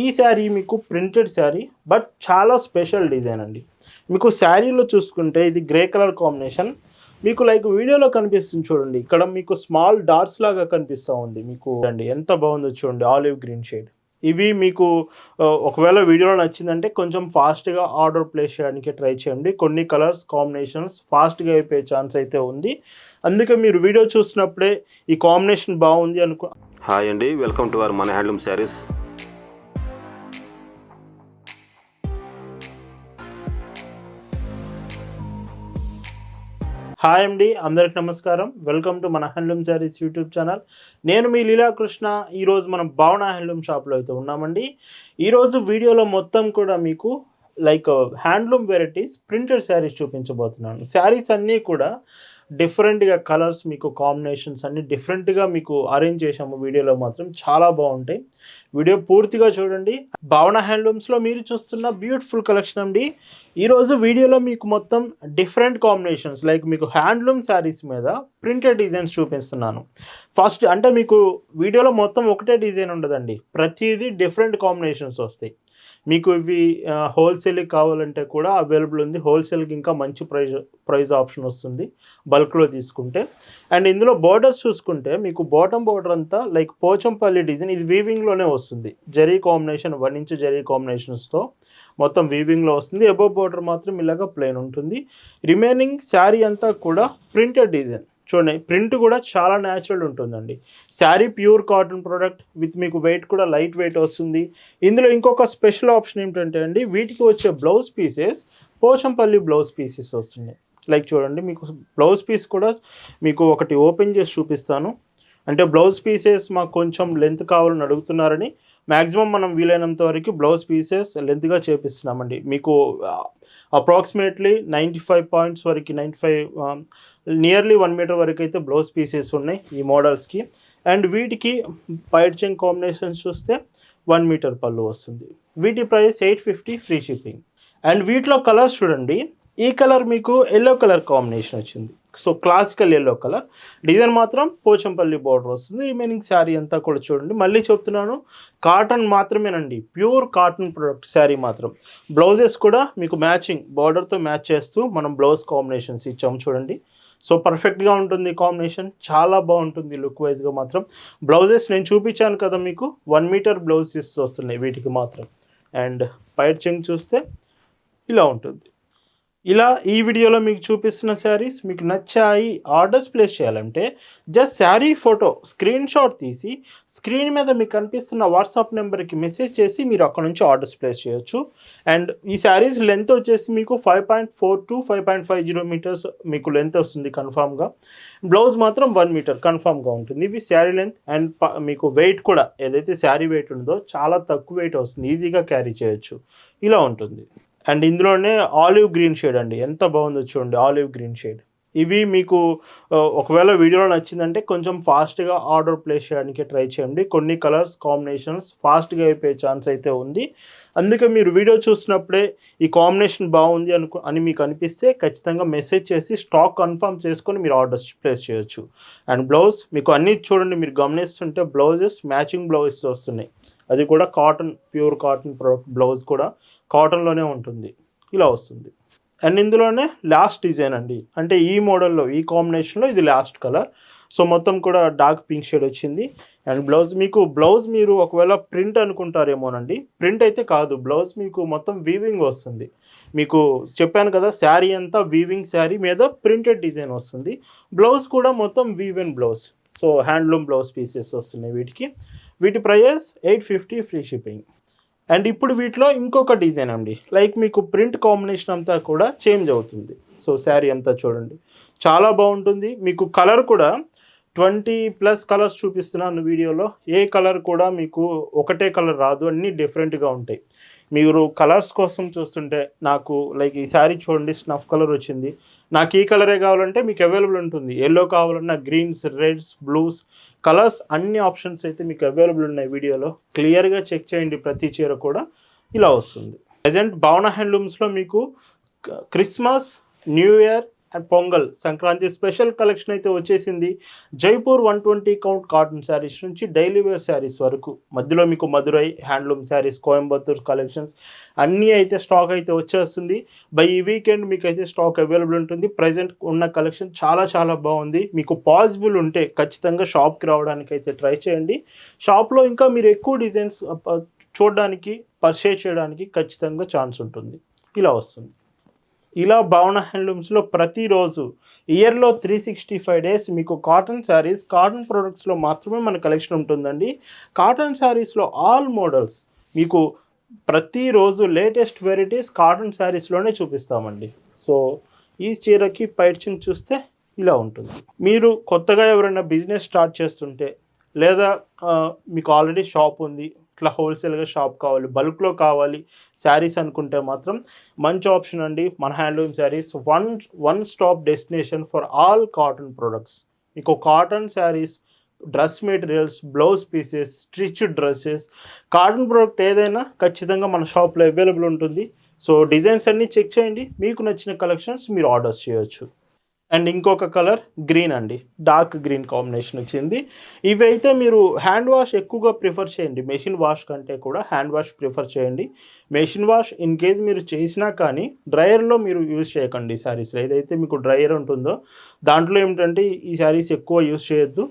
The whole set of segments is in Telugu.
ఈ శారీ మీకు ప్రింటెడ్ శారీ బట్ చాలా స్పెషల్ డిజైన్ అండి. మీకు శారీలో చూసుకుంటే ఇది గ్రే కలర్ కాంబినేషన్. మీకు లైక్ వీడియోలో కనిపిస్తుంది చూడండి. ఇక్కడ మీకు స్మాల్ డాట్స్ లాగా కనిపిస్తూ ఉంది. మీకు అండి ఎంత బాగుందో చూడండి, ఆలివ్ గ్రీన్ షేడ్. ఇవి మీకు ఒకవేళ వీడియోలో నచ్చిందంటే కొంచెం ఫాస్ట్గా ఆర్డర్ ప్లేస్ చేయడానికి ట్రై చేయండి. కొన్ని కలర్స్ కాంబినేషన్స్ ఫాస్ట్గా అయిపోయే ఛాన్స్ అయితే ఉంది. అందుకే మీరు వీడియో చూసినప్పుడే ఈ కాంబినేషన్ బాగుంది అనుకో. హాయ్ అండి, వెల్కమ్ టు అవర్ మన హ్యాండ్లూమ్ శారీస్. హాయ్ అండి, అందరికి నమస్కారం. వెల్కమ్ టు మన హ్యాండ్లూమ్ శారీస్ యూట్యూబ్ ఛానల్. నేను మీ లీలాకృష్ణ. ఈరోజు మనం భావన హ్యాండ్లూమ్ షాప్లో అయితే ఉన్నామండి. ఈరోజు వీడియోలో మొత్తం కూడా మీకు like handloom varieties printed saris చూపించబోతున్నాను. శారీస్ అన్నీ కూడా డిఫరెంట్గా కలర్స్, మీకు కాంబినేషన్స్ అన్నీ డిఫరెంట్గా మీకు అరేంజ్ చేసాము. వీడియోలో మాత్రం చాలా బాగుంటాయి. వీడియో పూర్తిగా చూడండి. భావన హ్యాండ్లూమ్స్లో మీరు చూస్తున్న బ్యూటిఫుల్ కలెక్షన్ అండి. ఈరోజు వీడియోలో మీకు మొత్తం డిఫరెంట్ కాంబినేషన్స్ లైక్ మీకు హ్యాండ్లూమ్ శారీస్ మీద ప్రింటెడ్ డిజైన్స్ చూపిస్తున్నాను. ఫస్ట్ అంటే మీకు వీడియోలో మొత్తం ఒకటే డిజైన్ ఉండదండి, ప్రతిదీ డిఫరెంట్ కాంబినేషన్స్ వస్తాయి. మీకు ఇవి హోల్సేల్కి కావాలంటే కూడా అవైలబుల్ ఉంది. హోల్సేల్కి ఇంకా మంచి ప్రైస్ ఆప్షన్ వస్తుంది బల్క్లో తీసుకుంటే. అండ్ ఇందులో బోర్డర్స్ చూసుకుంటే మీకు బాటమ్ బోర్డర్ అంతా లైక్ పోచంపల్లి డిజైన్, ఇది వీవింగ్లోనే వస్తుంది. జరీ కాంబినేషన్ 1 ఇంచ్ జరీ కాంబినేషన్స్తో మొత్తం వీవింగ్లో వస్తుంది. అబోవ్ బోర్డర్ మాత్రం ఇలాగా ప్లెయిన్ ఉంటుంది. రిమైనింగ్ శారీ అంతా కూడా ప్రింటెడ్ డిజైన్. చూడండి, ప్రింట్ కూడా చాలా న్యాచురల్ ఉంటుందండి. Sari pure cotton product with మీకు వెయిట్ కూడా లైట్ వెయిట్ వస్తుంది. ఇందులో ఇంకొక స్పెషల్ ఆప్షన్ ఏంటంటే అండి, వీటికి వచ్చే blouse pieces Pochampally blouse pieces వస్తున్నాయి. లైక్ చూడండి, మీకు బ్లౌజ్ పీస్ కూడా మీకు ఒకటి ఓపెన్ చేసి చూపిస్తాను. అంటే బ్లౌజ్ పీసెస్ మాకు కొంచెం లెంత్ కావాలని అడుగుతున్నారని మ్యాక్సిమం మనం వీలైనంత వరకు బ్లౌజ్ పీసెస్ లెంత్గా చేపిస్తున్నామండి. మీకు అప్రాక్సిమేట్లీ 95 పాయింట్స్ వరకు, 95 నియర్లీ 1 మీటర్ వరకు అయితే బ్లౌజ్ పీసెస్ ఉన్నాయి ఈ మోడల్స్కి. అండ్ వీటికి పైట్ చెంగ్ కాంబినేషన్స్ చూస్తే 1 మీటర్ పళ్ళు వస్తుంది. వీటి ప్రైస్ 850 ఫ్రీ షిప్పింగ్. అండ్ వీటిలో కలర్స్ చూడండి, ఈ కలర్ మీకు ఎల్లో కలర్ కాంబినేషన్ వచ్చింది. So classical yellow colour design మాత్రం పోచంపల్లి బార్డర్ వస్తుంది. రిమైనింగ్ శారీ అంతా కూడా చూడండి, మళ్ళీ చెప్తున్నాను కాటన్ మాత్రమేనండి, ప్యూర్ కాటన్ ప్రొడక్ట్ శారీ మాత్రం. బ్లౌజెస్ కూడా మీకు మ్యాచింగ్ బార్డర్తో మ్యాచ్ చేస్తూ మనం బ్లౌజ్ కాంబినేషన్స్ ఇచ్చాము చూడండి. సో పర్ఫెక్ట్గా ఉంటుంది కాంబినేషన్, చాలా బాగుంటుంది లుక్ వైజ్గా మాత్రం. బ్లౌజెస్ నేను చూపించాను కదా మీకు, 1 మీటర్ బ్లౌజెస్ వస్తున్నాయి వీటికి మాత్రం. అండ్ పైట్ చెంగ్ చూస్తే ఇలా ఉంటుంది. ఇలా ఈ వీడియోలో మీకు చూపిస్తున్న శారీస్ మీకు నచ్చాయి, ఆర్డర్స్ ప్లేస్ చేయాలంటే just sari photo screen shot తీసి స్క్రీన్ మీద మీకు కనిపిస్తున్న వాట్సాప్ నెంబర్కి మెసేజ్ చేసి మీరు అక్కడ నుంచి ఆర్డర్స్ ప్లేస్ చేయొచ్చు. అండ్ ఈ శారీస్ లెంత్ వచ్చేసి మీకు 5.4 to 5.50 మీటర్స్ మీకు లెంత్ వస్తుంది కన్ఫామ్గా. బ్లౌజ్ మాత్రం 1 మీటర్ కన్ఫామ్గా ఉంటుంది. ఇవి శారీ లెంత్. అండ్ మీకు వెయిట్ కూడా ఏదైతే శారీ వెయిట్ ఉందో చాలా తక్కువ వెయిట్ వస్తుంది, ఈజీగా క్యారీ చేయొచ్చు. ఇలా ఉంటుంది. అండ్ ఇందులోనే ఆలివ్ గ్రీన్ షేడ్ అండి, ఎంత బాగుందో చూడండి, ఆలివ్ గ్రీన్ షేడ్. ఇవి మీకు ఒకవేళ వీడియోలో నచ్చిందంటే కొంచెం ఫాస్ట్గా ఆర్డర్ ప్లేస్ చేయడానికి ట్రై చేయండి. కొన్ని కలర్స్ కాంబినేషన్స్ ఫాస్ట్గా అయిపోయే ఛాన్స్ అయితే ఉంది. అందుకే మీరు వీడియో చూసినప్పుడే ఈ కాంబినేషన్ బాగుంది అని మీకు అనిపిస్తే ఖచ్చితంగా మెసేజ్ చేసి స్టాక్ కన్ఫర్మ్ చేసుకొని మీరు ఆర్డర్స్ ప్లేస్ చేయొచ్చు. అండ్ బ్లౌజ్ మీకు అన్నీ చూడండి, మీరు గమనిస్తుంటే బ్లౌజెస్ మ్యాచింగ్ బ్లౌజెస్ వస్తున్నాయి. అది కూడా కాటన్, ప్యూర్ కాటన్ బ్లౌజ్ కూడా కాటన్లోనే ఉంటుంది. ఇలా వస్తుంది. అండ్ ఇందులోనే లాస్ట్ డిజైన్ అండి, అంటే ఈ మోడల్లో ఈ కాంబినేషన్లో ఇది లాస్ట్ కలర్. సో మొత్తం కూడా డార్క్ పింక్ షేడ్ వచ్చింది. అండ్ బ్లౌజ్ మీరు ఒకవేళ ప్రింట్ అనుకుంటారేమోనండి, ప్రింట్ అయితే కాదు. బ్లౌజ్ మీకు మొత్తం వీవింగ్ వస్తుంది. మీకు చెప్పాను కదా, శారీ అంతా వీవింగ్, శారీ మీద ప్రింటెడ్ డిజైన్ వస్తుంది. బ్లౌజ్ కూడా మొత్తం woven blouse. So handloom blouse pieces వస్తున్నాయి వీటికి. వీటి ప్రైస్ 850 ఫ్రీ షిప్పింగ్. అండ్ ఇప్పుడు వీటిలో ఇంకొక డిజైన్ అండి, లైక్ మీకు ప్రింట్ కాంబినేషన్ అంతా కూడా చేంజ్ అవుతుంది. సో శారీ అంతా చూడండి, చాలా బాగుంటుంది. మీకు కలర్ కూడా 20+ కలర్స్ చూపిస్తున్నాను వీడియోలో. ఏ కలర్ కూడా మీకు ఒకటే కలర్ రాదు, అన్నీ డిఫరెంట్గా ఉంటాయి. మీరు కలర్స్ కోసం చూస్తుంటే నాకు లైక్ ఈ శారీ చూడండి, స్నఫ్ కలర్ వచ్చింది. నాకు ఈ కలరే కావాలంటే మీకు అవైలబుల్ ఉంటుంది. ఎల్లో కావాలన్నా గ్రీన్స్, రెడ్స్, బ్లూస్ కలర్స్ అన్ని ఆప్షన్స్ అయితే మీకు అవైలబుల్ ఉన్నాయి. వీడియోలో క్లియర్గా చెక్ చేయండి. ప్రతి చీర కూడా ఇలా వస్తుంది. ప్రజెంట్ భావన హ్యాండ్లూమ్స్లో మీకు Christmas, new year and pongal Sankranti special collection అయితే వచ్చేసింది. జైపూర్ 120 కౌంట్ కాటన్ శారీస్ నుంచి డైలీ వేర్ శారీస్ వరకు, మధ్యలో మీకు మధురై హ్యాండ్లూమ్ శారీస్, కోయంబత్తూర్ కలెక్షన్స్ అన్నీ అయితే స్టాక్ అయితే వచ్చేస్తుంది. బై ఈ వీకెండ్ మీకు అయితే స్టాక్ అవైలబుల్ ఉంటుంది. ప్రజెంట్ ఉన్న కలెక్షన్ చాలా చాలా బాగుంది. మీకు పాసిబుల్ ఉంటే ఖచ్చితంగా షాప్కి రావడానికి అయితే ట్రై చేయండి. షాప్లో ఇంకా మీరు ఎక్కువ డిజైన్స్ చూడడానికి, పర్చేజ్ చేయడానికి ఖచ్చితంగా ఛాన్స్ ఉంటుంది. ఇలా వస్తుంది. ఇలా భావన హ్యాండ్లూమ్స్లో ప్రతిరోజు ఇయర్లో 365 డేస్ మీకు కాటన్ శారీస్, కాటన్ ప్రొడక్ట్స్లో మాత్రమే మన కలెక్షన్ ఉంటుందండి. కాటన్ శారీస్లో ఆల్ మోడల్స్ మీకు ప్రతిరోజు లేటెస్ట్ వెరైటీస్ కాటన్ శారీస్లోనే చూపిస్తామండి. సో ఈ చీరకి పైచింగ్ చూస్తే ఇలా ఉంటుంది. మీరు కొత్తగా ఎవరైనా బిజినెస్ స్టార్ట్ చేస్తుంటే, లేదా మీకు ఆల్రెడీ షాప్ ఉంది, ఇట్లా హోల్సేల్గా షాప్ కావాలి, బల్క్లో కావాలి శారీస్ అనుకుంటే మాత్రం మంచి ఆప్షన్ అండి. మన handloom saris one stop destination for all cotton products. మీకు cotton saris, dress materials, blouse pieces, stitched dresses, cotton product ఏదైనా ఖచ్చితంగా మన షాప్లో అవైలబుల్ ఉంటుంది. సో డిజైన్స్ అన్నీ చెక్ చేయండి, మీకు నచ్చిన కలెక్షన్స్ మీరు ఆర్డర్స్ చేయొచ్చు. అండ్ ఇంకొక కలర్ గ్రీన్ అండి, డార్క్ గ్రీన్ కాంబినేషన్ వచ్చింది. ఇవి అయితే మీరు హ్యాండ్ వాష్ ఎక్కువగా ప్రిఫర్ చేయండి, మెషిన్ వాష్ కంటే కూడా హ్యాండ్ వాష్ ప్రిఫర్ చేయండి. మెషిన్ వాష్ ఇన్ కేస్ మీరు చేసినా కానీ డ్రయర్లో మీరు యూజ్ చేయకండి శారీస్లో. ఏదైతే మీకు డ్రయర్ ఉంటుందో దాంట్లో ఏమిటంటే ఈ శారీస్ ఎక్కువ యూజ్ చేయొద్దు.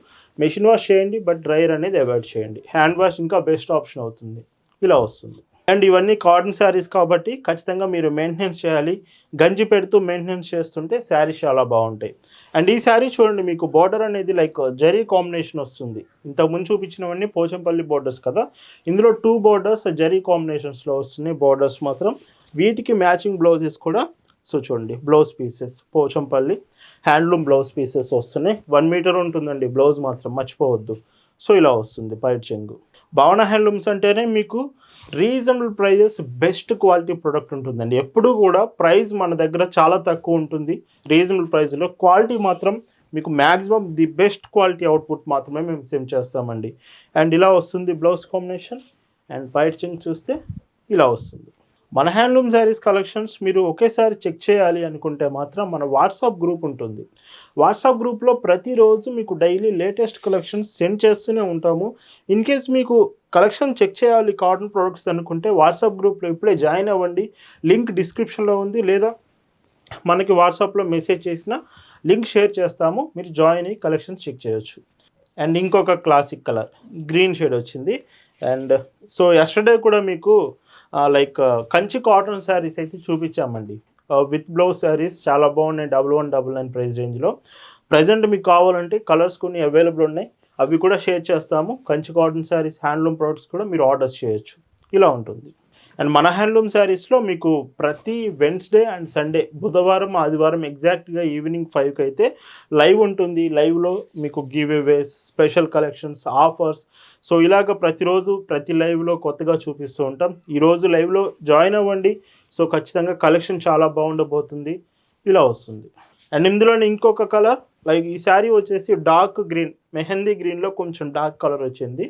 మెషిన్ వాష్ చేయండి, బట్ డ్రయర్ అనేది అవాయిడ్ చేయండి. హ్యాండ్ వాష్ ఇంకా బెస్ట్ ఆప్షన్ అవుతుంది. ఇలా వస్తుంది. అండ్ ఇవన్నీ కాటన్ శారీస్ కాబట్టి ఖచ్చితంగా మీరు మెయింటెనెన్స్ చేయాలి. గంజి పెడుతూ మెయింటెనెన్స్ చేస్తుంటే శారీస్ చాలా బాగుంటాయి. అండ్ ఈ శారీ చూడండి, మీకు బార్డర్ అనేది లైక్ జరీ కాంబినేషన్ వస్తుంది. ఇంతకుముందు చూపించినవన్నీ పోచంపల్లి బార్డర్స్ కదా, ఇందులో 2 బార్డర్స్ జరీ కాంబినేషన్స్లో వస్తున్నాయి బార్డర్స్ మాత్రం. వీటికి మ్యాచింగ్ బ్లౌజెస్ కూడా సో చూడండి, blouse pieces Pochampally handloom blouse pieces వస్తున్నాయి. 1 మీటర్ ఉంటుందండి బ్లౌజ్ మాత్రం, మర్చిపోవద్దు. సో ఇలా వస్తుంది పైట్ చెంగు. భావన హ్యాండ్లూమ్స్ అంటేనే మీకు reasonable prices, best quality product ఉంటుందండి. ఎప్పుడూ కూడా ప్రైస్ మన దగ్గర చాలా తక్కువ ఉంటుంది. రీజనబుల్ ప్రైస్లో క్వాలిటీ మాత్రం మీకు maximum the best quality output మాత్రమే మేము సెండ్ చేస్తామండి. అండ్ ఇలా వస్తుంది బ్లౌజ్ కాంబినేషన్. అండ్ పైట్ చెంగు చూస్తే ఇలా వస్తుంది. మన హ్యాండ్లూమ్ శారీస్ కలెక్షన్స్ మీరు ఒకేసారి చెక్ చేయాలి అనుకుంటే మాత్రం మన వాట్సాప్ గ్రూప్ ఉంటుంది. వాట్సాప్ గ్రూప్లో ప్రతిరోజు మీకు డైలీ లేటెస్ట్ కలెక్షన్స్ సెండ్ చేస్తూనే ఉంటాము. ఇన్ కేస్ మీకు కలెక్షన్ చెక్ చేయాలి కాటన్ ప్రొడక్ట్స్ అనుకుంటే వాట్సాప్ గ్రూప్లో ఇప్పుడే జాయిన్ అవ్వండి. లింక్ డిస్క్రిప్షన్లో ఉంది, లేదా మనకి వాట్సాప్లో మెసేజ్ చేసిన లింక్ షేర్ చేస్తాము, మీరు జాయిన్ అయ్యి కలెక్షన్స్ చెక్ చేయొచ్చు. అండ్ ఇంకొక క్లాసిక్ కలర్ గ్రీన్ షేడ్ వచ్చింది. అండ్ సో ఎస్టర్డే కూడా మీకు లైక్ కంచి కాటన్ శారీస్ అయితే చూపించామండి. విత్ బ్లౌజ్ శారీస్ చాలా బాగున్నాయి, 1199 ప్రైస్ రేంజ్లో. ప్రజెంట్ మీకు కావాలంటే కలర్స్ కొన్ని అవైలబుల్ ఉన్నాయి, అవి కూడా షేర్ చేస్తాము. Kanchi cotton saris, handloom products కూడా మీరు ఆర్డర్స్ చేయొచ్చు. ఇలా ఉంటుంది. అండ్ మన హ్యాండ్లూమ్ శారీస్లో మీకు ప్రతి వెన్స్డే అండ్ సండే, బుధవారం ఆదివారం ఎగ్జాక్ట్గా ఈవినింగ్ 5కి అయితే లైవ్ ఉంటుంది. లైవ్లో మీకు giveaways, special collections, offers, so ఇలాగ ప్రతిరోజు ప్రతి లైవ్లో కొత్తగా చూపిస్తూ ఉంటాం. ఈరోజు లైవ్లో జాయిన్ అవ్వండి. సో ఖచ్చితంగా కలెక్షన్ చాలా బాగుండబోతుంది. ఇలా వస్తుంది. అండ్ ఇందులోనే ఇంకొక కలర్, లైక్ ఈ శారీ వచ్చేసి డార్క్ గ్రీన్, మెహందీ గ్రీన్లో కొంచెం డార్క్ కలర్ వచ్చింది.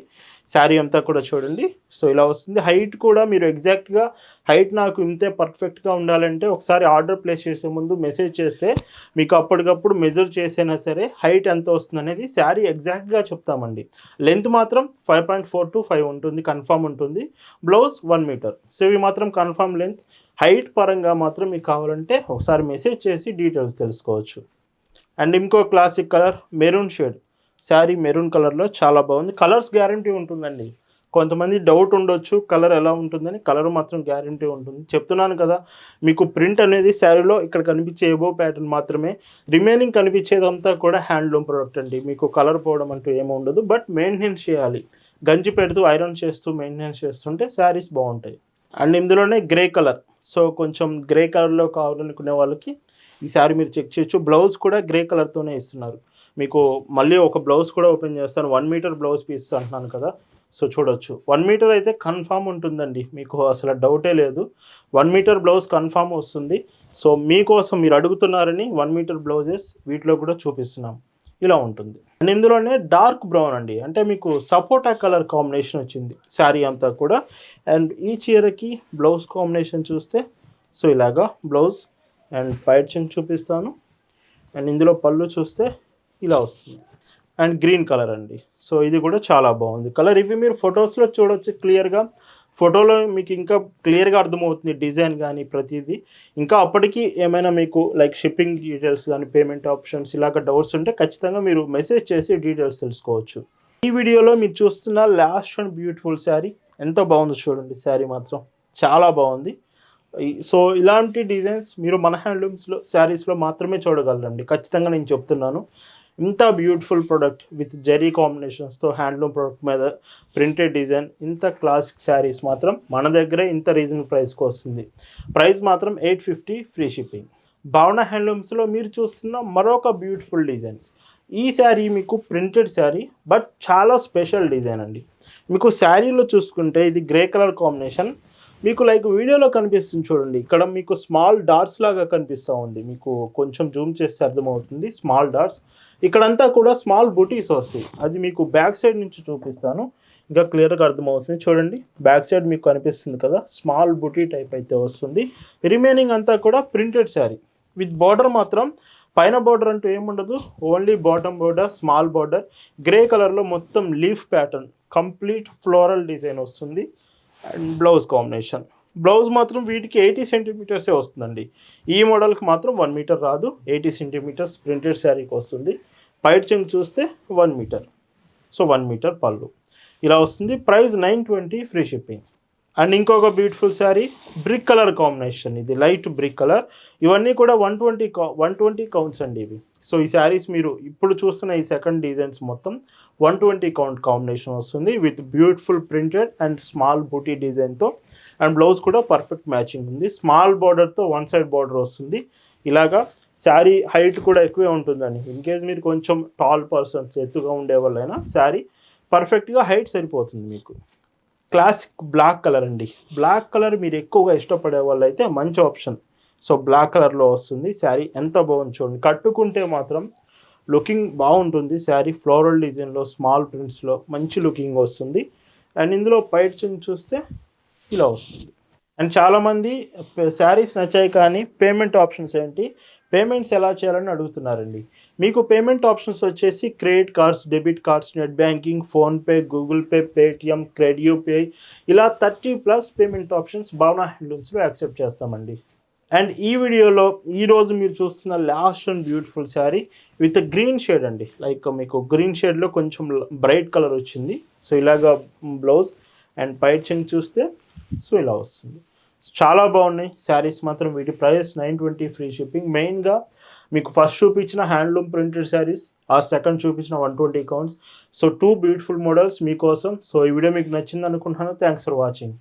శారీ అంతా కూడా చూడండి. సో ఇలా వస్తుంది. హైట్ కూడా మీరు ఎగ్జాక్ట్గా హైట్ నాకు ఇంతే పర్ఫెక్ట్గా ఉండాలంటే ఒకసారి ఆర్డర్ ప్లేస్ చేసే ముందు మెసేజ్ చేస్తే మీకు అప్పటికప్పుడు మెజర్ చేసైనా సరే హైట్ ఎంత వస్తుంది అనేది శారీ ఎగ్జాక్ట్గా చెప్తామండి. లెంత్ మాత్రం 5.4 to 5 ఉంటుంది, కన్ఫామ్ ఉంటుంది. Blouse 1 metre. సో ఇవి మాత్రం కన్ఫామ్ లెంత్. హైట్ పరంగా మాత్రం మీకు కావాలంటే ఒకసారి మెసేజ్ చేసి డీటెయిల్స్ తెలుసుకోవచ్చు. అండ్ ఇంకో classic colour maroon shade sari, maroon కలర్లో చాలా బాగుంది. కలర్స్ గ్యారంటీ ఉంటుందండి. కొంతమంది డౌట్ ఉండొచ్చు కలర్ ఎలా ఉంటుందని, కలర్ మాత్రం గ్యారంటీ ఉంటుంది. చెప్తున్నాను కదా, మీకు ప్రింట్ అనేది శారీలో ఇక్కడ కనిపించే ఎబో ప్యాటర్న్ మాత్రమే, రిమైనింగ్ కనిపించేదంతా కూడా హ్యాండ్లూమ్ ప్రోడక్ట్ అండి. మీకు కలర్ పోవడం అంటూ ఏమి ఉండదు. బట్ మెయింటెనెన్స్ చేయాలి, గంజి పెడుతూ ఐరన్ చేస్తూ మెయింటెనెన్స్ చేస్తుంటే శారీస్ బాగుంటాయి. అండ్ ఇందులోనే గ్రే కలర్, సో కొంచెం గ్రే కలర్లో కావాలనుకునే వాళ్ళకి ఈ శారీ మీరు చెక్ చేయొచ్చు. బ్లౌజ్ కూడా గ్రే కలర్తోనే ఇస్తున్నారు. మీకు మళ్ళీ ఒక బ్లౌజ్ కూడా ఓపెన్ చేస్తాను. 1 మీటర్ బ్లౌజ్ పీస్ అంటున్నాను కదా, సో చూడొచ్చు. 1 మీటర్ అయితే కన్ఫామ్ ఉంటుందండి, మీకు అసలు డౌటే లేదు. 1 మీటర్ బ్లౌజ్ కన్ఫామ్ వస్తుంది. సో మీకోసం మీరు అడుగుతున్నారని 1 మీటర్ బ్లౌజెస్ వీటిలో కూడా చూపిస్తున్నాం. ఇలా ఉంటుంది. అండ్ ఇందులోనే డార్క్ బ్రౌన్ అండి, అంటే మీకు సపోటా కలర్ కాంబినేషన్ వచ్చింది శారీ అంతా కూడా. అండ్ ఈ చీరకి బ్లౌజ్ కాంబినేషన్ చూస్తే సో ఇలాగా బ్లౌజ్. అండ్ పైట్ చెంగు చూపిస్తాను. అండ్ ఇందులో పళ్ళు చూస్తే ఇలా వస్తుంది అండ్ గ్రీన్ కలర్ అండి. సో ఇది కూడా చాలా బాగుంది కలర్. ఇవి మీరు ఫొటోస్లో చూడొచ్చు క్లియర్గా, ఫోటోలో మీకు ఇంకా క్లియర్గా అర్థమవుతుంది డిజైన్ కానీ ప్రతిదీ. ఇంకా అప్పటికి ఏమైనా మీకు లైక్ షిప్పింగ్ డీటెయిల్స్ కానీ పేమెంట్ ఆప్షన్స్ ఇలాగ డౌట్స్ ఉంటే ఖచ్చితంగా మీరు మెసేజ్ చేసి డీటెయిల్స్ తెలుసుకోవచ్చు. ఈ వీడియోలో మీరు చూస్తున్న లాస్ట్ అండ్ బ్యూటిఫుల్ శారీ ఎంత బాగుందో చూడండి. శారీ మాత్రం చాలా బాగుంది. సో ఇలాంటి డిజైన్స్ మీరు మన హ్యాండ్లూమ్స్లో శారీస్లో మాత్రమే చూడగలరండి, ఖచ్చితంగా నేను చెప్తున్నాను. ఇంత బ్యూటిఫుల్ ప్రోడక్ట్ విత్ జెరీ కాంబినేషన్స్తో హ్యాండ్లూమ్ ప్రోడక్ట్ మీద ప్రింటెడ్ డిజైన్, ఇంత క్లాసిక్ శారీస్ మాత్రం మన దగ్గరే ఇంత రీజనబుల్ ప్రైస్కి వస్తుంది. ప్రైస్ మాత్రం 850 ఫ్రీ షిప్పింగ్. భావన హ్యాండ్లూమ్స్లో మీరు చూస్తున్న మరొక బ్యూటిఫుల్ డిజైన్స్. ఈ శారీ మీకు ప్రింటెడ్ శారీ బట్ చాలా స్పెషల్ డిజైన్ అండి. మీకు శారీలో చూసుకుంటే ఇది గ్రే కలర్ కాంబినేషన్, మీకు లైక్ వీడియోలో కనిపిస్తుంది చూడండి. ఇక్కడ మీకు స్మాల్ డాట్స్ లాగా కనిపిస్తూ ఉంది, మీకు కొంచెం జూమ్ చేస్తే అర్థమవుతుంది. స్మాల్ డాట్స్ ఇక్కడంతా కూడా స్మాల్ బుటీస్ వస్తాయి. అది మీకు బ్యాక్ సైడ్ నుంచి చూపిస్తాను, ఇంకా క్లియర్గా అర్థమవుతుంది. చూడండి బ్యాక్ సైడ్ మీకు కనిపిస్తుంది కదా, స్మాల్ బుటీ టైప్ అయితే వస్తుంది. రిమైనింగ్ అంతా కూడా ప్రింటెడ్ శారీ విత్ బార్డర్ మాత్రం పైన బార్డర్ అంటూ ఏముండదు, only bottom border, small border, grey కలర్లో మొత్తం leaf pattern, complete floral design వస్తుంది. అండ్ బ్లౌజ్ కాంబినేషన్, బ్లౌజ్ మాత్రం వీటికి 80 సెంటీమీటర్సే వస్తుందండి. ఈ మోడల్కి మాత్రం 1 మీటర్ రాదు, 80 సెంటీమీటర్స్ ప్రింటెడ్ శారీకి వస్తుంది. పైట్ చెంగ్ చూస్తే 1 మీటర్, సో 1 మీటర్ పళ్ళు ఇలా వస్తుంది. Price 920 free shipping. అండ్ ఇంకొక beautiful sari brick colour combination, ఇది లైట్ బ్రిక్ కలర్. ఇవన్నీ కూడా 120 కౌంట్స్ అండి ఇవి. సో ఈ శారీస్ మీరు ఇప్పుడు చూస్తున్న ఈ సెకండ్ డిజైన్స్ మొత్తం 120 కౌంట్ కాంబినేషన్ వస్తుంది with beautiful printed and small buti డిజైన్తో. అండ్ బ్లౌజ్ కూడా పర్ఫెక్ట్ మ్యాచింగ్ ఉంది. స్మాల్ బార్డర్తో వన్ సైడ్ బార్డర్ వస్తుంది. ఇలాగా శారీ హైట్ కూడా ఎక్కువే ఉంటుందండి. ఇన్ కేస్ మీరు కొంచెం టాల్ పర్సన్స్, ఎత్తుగా ఉండే వాళ్ళైనా శారీ పర్ఫెక్ట్గా హైట్ సరిపోతుంది మీకు. క్లాసిక్ బ్లాక్ కలర్ అండి. బ్లాక్ కలర్ మీరు ఎక్కువగా ఇష్టపడే వాళ్ళు అయితే మంచి ఆప్షన్. సో బ్లాక్ కలర్లో వస్తుంది శారీ, ఎంత బాగుంది చూడండి. కట్టుకుంటే మాత్రం లుకింగ్ బాగుంటుంది శారీ. ఫ్లోరల్ డిజైన్లో స్మాల్ ప్రింట్స్లో మంచి లుకింగ్ వస్తుంది. అండ్ ఇందులో పైట్ చెంగ్ చూస్తే ఇలా వస్తుంది. అండ్ చాలామంది శారీస్ నచ్చాయి కానీ పేమెంట్ ఆప్షన్స్ ఏంటి, పేమెంట్స్ ఎలా చేయాలని అడుగుతున్నారండి. మీకు పేమెంట్ ఆప్షన్స్ వచ్చేసి credit cards, debit cards, net banking, PhonePe, Google pay, Paytm, credit UPI ఇలా 30+ పేమెంట్ ఆప్షన్స్ భావన హ్యాండ్లూమ్స్లో యాక్సెప్ట్ చేస్తామండి. అండ్ ఈ వీడియోలో ఈరోజు మీరు చూస్తున్న last and beautiful sari with green shade అండి. లైక్ మీకు గ్రీన్ షేడ్లో కొంచెం బ్రైట్ కలర్ వచ్చింది. సో ఇలాగా బ్లౌజ్ అండ్ పైట్ చెంగ్ చూస్తే సో ఇలా వస్తుంది. చాలా బాగున్నాయి శారీస్ మాత్రం. వీటి ప్రైస్ 920 ఫ్రీ షిప్పింగ్. మెయిన్గా మీకు ఫస్ట్ చూపించిన హ్యాండ్లూమ్ ప్రింటెడ్ శారీస్, ఆ సెకండ్ చూపించిన 120 కౌంట్స్. సో 2 బ్యూటిఫుల్ మోడల్స్ మీకోసం. సో ఈ వీడియో మీకు నచ్చింది అనుకుంటున్నాను. Thanks for watching.